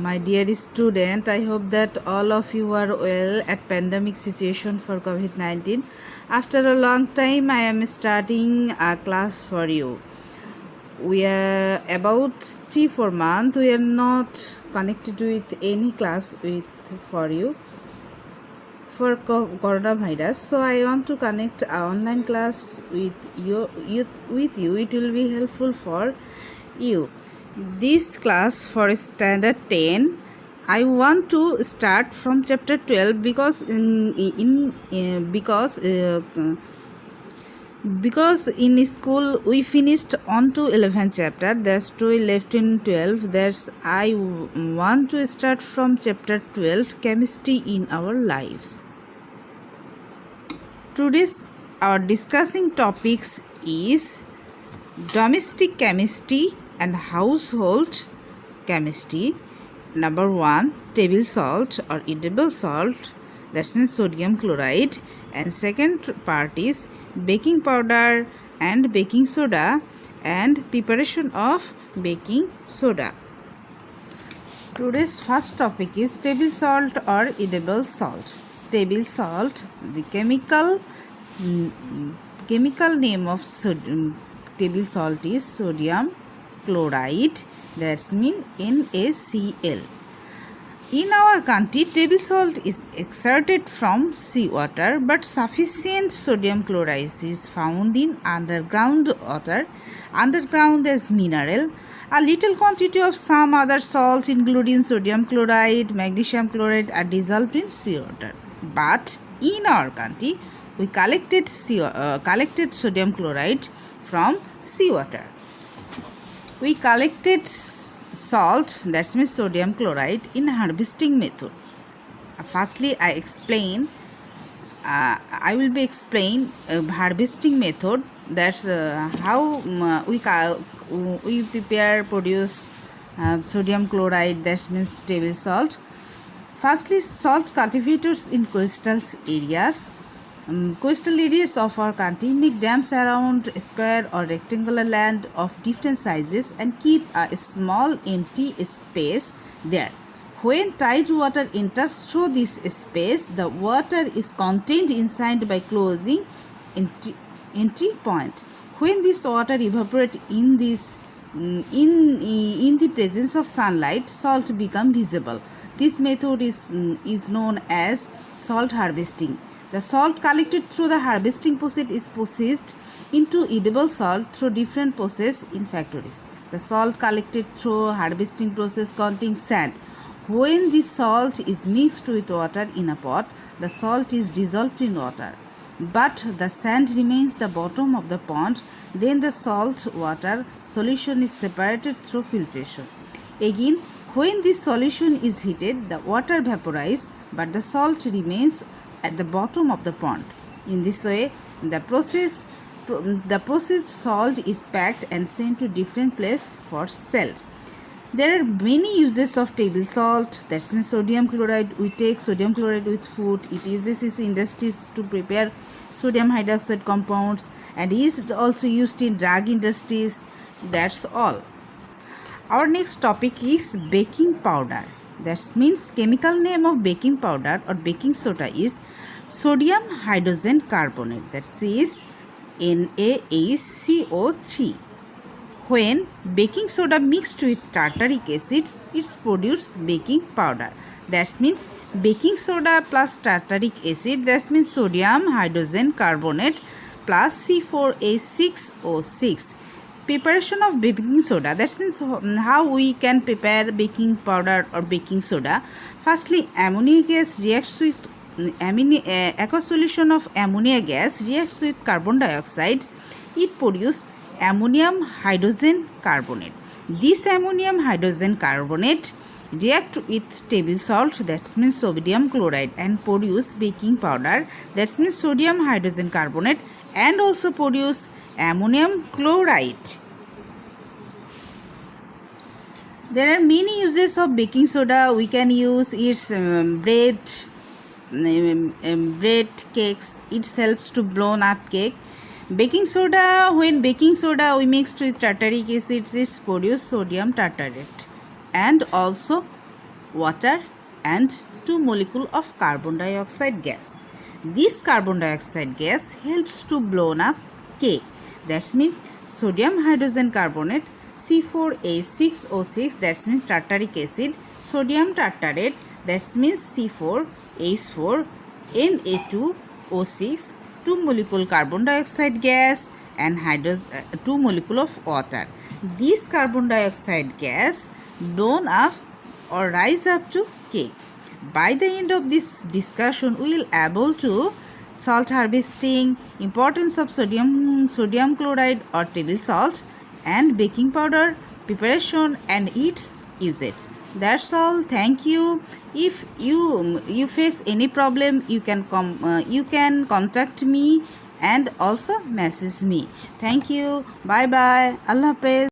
My dear student, I hope that all of you are well at pandemic situation for COVID-19. After a long time, I am starting a class for you. We are about 3-4 months. We are not connected with any class for you for coronavirus. So I want to connect an online class with you. It will be helpful for you. This class for standard 10, I want to start from chapter 12 because because in school we finished on to 11 chapter. There's 2 left in 12. There's I want to start from chapter 12, chemistry in our lives. Today's our discussing topics is domestic chemistry and household chemistry. Number 1, table salt or edible salt, that means sodium chloride, and second part is baking powder and baking soda and preparation of baking soda. Today's first topic is table salt or edible salt. Table salt, the chemical name of table salt is sodium chloride, that's mean NaCl. In our country, table salt is extracted from seawater, but sufficient sodium chloride is found in underground water, underground as mineral. A little quantity of some other salts, including sodium chloride, magnesium chloride, are dissolved in seawater. But in our country, we collected sodium chloride from seawater. We collected salt, that means sodium chloride, in harvesting method. Firstly, I will be explain harvesting method. That's how we produce sodium chloride, that means table salt. Firstly, salt cultivators in coastal areas. Coastal areas of our country make dams around square or rectangular land of different sizes and keep a small empty space there. When tide water enters through this space, the water is contained inside by closing entry point. When this water evaporates in the presence of sunlight, salt becomes visible. This method is known as salt harvesting. The salt collected through the harvesting process is processed into edible salt through different processes in factories. The salt collected through harvesting process contains sand. When this salt is mixed with water in a pot, the salt is dissolved in water. But the sand remains the bottom of the pond. Then the salt water solution is separated through filtration. Again, when this solution is heated, the water vaporizes, but the salt remains at the bottom of the pond. In this way, the processed salt is packed and sent to different places for sale. There are many uses of table salt, that means sodium chloride. We take sodium chloride with food. It uses in industries to prepare sodium hydroxide compounds and is also used in drug industries. That's all. Our next topic is baking powder. That means chemical name of baking powder or baking soda is sodium hydrogen carbonate, that is NaHCO3. When baking soda mixed with tartaric acid, it produces baking powder. That means baking soda plus tartaric acid, that means sodium hydrogen carbonate plus C4H6O6. Preparation of baking soda, that means how we can prepare baking powder or baking soda. Firstly, ammonia gas reacts with aqueous solution of ammonia gas reacts with carbon dioxide. It produces ammonium hydrogen carbonate. This ammonium hydrogen carbonate react with table salt, that means sodium chloride, and produce baking powder, that means sodium hydrogen carbonate, and also produce ammonium chloride. There are many uses of baking soda. We can use its bread cakes. It helps to blown up cake. Baking soda, when baking soda we mixed with tartaric acid, it produces sodium tartarate. And also water and 2 molecule of carbon dioxide gas. This carbon dioxide gas helps to blow up cake. That means sodium hydrogen carbonate C4H6O6, that means tartaric acid, sodium tartarate, that means C4H4, Na2O6, 2 molecule carbon dioxide gas and 2 molecule of water. This carbon dioxide gas blown up or rise up to cake. By the end of this discussion, we will able to salt harvesting, importance of sodium chloride or table salt, and baking powder preparation and its usage. That's all. Thank you. If you face any problem, you can contact me and also message me. Thank you. Bye bye. Allah Hafiz.